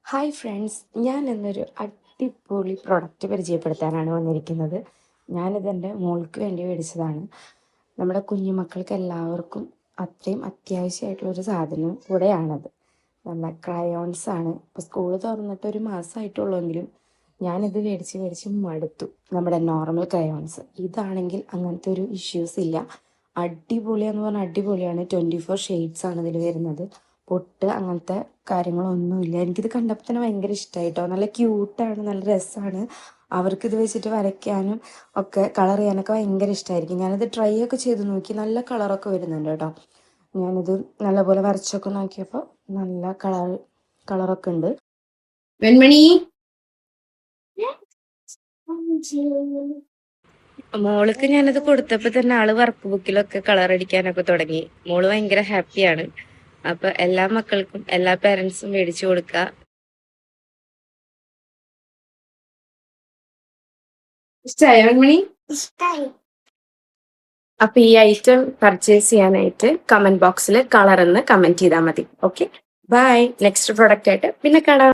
Hi friends, ഞാൻ ഇന്നൊരു അടിപൊളി പ്രൊഡക്റ്റ് പരിചയപ്പെടുത്താനാണ് വന്നിരിക്കുന്നത്. ഞാനിതെൻ്റെ മോൾക്ക് വേണ്ടി മേടിച്ചതാണ്. നമ്മുടെ കുഞ്ഞുമക്കൾക്ക് എല്ലാവർക്കും അത്രയും അത്യാവശ്യമായിട്ടുള്ളൊരു സാധനം കൂടെയാണത്. നമ്മുടെ ക്രയോൺസ് ആണ്. ഇപ്പോൾ സ്കൂൾ തുറന്നിട്ട് ഒരു മാസമായിട്ടുള്ളെങ്കിലും ഞാനിത് മേടിച്ച് മടുത്തു. നമ്മുടെ നോർമൽ ക്രയോൺസ് ഇതാണെങ്കിൽ അങ്ങനത്തെ ഒരു ഇഷ്യൂസ് ഇല്ല. അടിപൊളിയാന്ന് പറഞ്ഞാൽ അടിപൊളിയാണ്. 24 ഷെയ്ഡ്സ് ആണ് ഇതിൽ വരുന്നത്. പൊട്ട് അങ്ങനത്തെ കാര്യങ്ങളൊന്നുമില്ല. എനിക്കിത് കണ്ടപ്പോൾ തന്നെ ഭയങ്കര ഇഷ്ടമായിട്ടോ. നല്ല ക്യൂട്ടാണ്, നല്ല രസമാണ്. അവർക്കിത് വെച്ചിട്ട് വരയ്ക്കാനും ഒക്കെ കളർ ചെയ്യാനൊക്കെ ഭയങ്കര ഇഷ്ടമായിരിക്കും. ഞാനിത് ട്രൈ ഒക്കെ ചെയ്ത് നോക്കി. നല്ല കളറൊക്കെ വരുന്നുണ്ട് കേട്ടോ. ഞാനിത് നല്ലപോലെ വരച്ചൊക്കെ നോക്കിയപ്പോൾ നല്ല കളറൊക്കെ ഉണ്ട്. വെൺമണി, മോൾക്ക് ഞാനത് കൊടുത്തപ്പോൾ തന്നെ ആള് വർക്ക് ബുക്കിലൊക്കെ കളർ അടിക്കാനൊക്കെ തുടങ്ങി. മോള് ഭയങ്കര ഹാപ്പിയാണ്. അപ്പൊ എല്ലാ മക്കൾക്കും എല്ലാ പേരൻസും മേടിച്ചു കൊടുക്കുക. ഇഷ്ടമായ മണി? അപ്പൊ ഈ ഐറ്റം പർച്ചേസ് ചെയ്യാനായിട്ട് കമന്റ് ബോക്സിൽ കളർ എന്ന് കമന്റ് ചെയ്താൽ മതി. Okay, by. നെക്സ്റ്റ് പ്രൊഡക്റ്റ് ആയിട്ട് പിന്നെ കാണാം.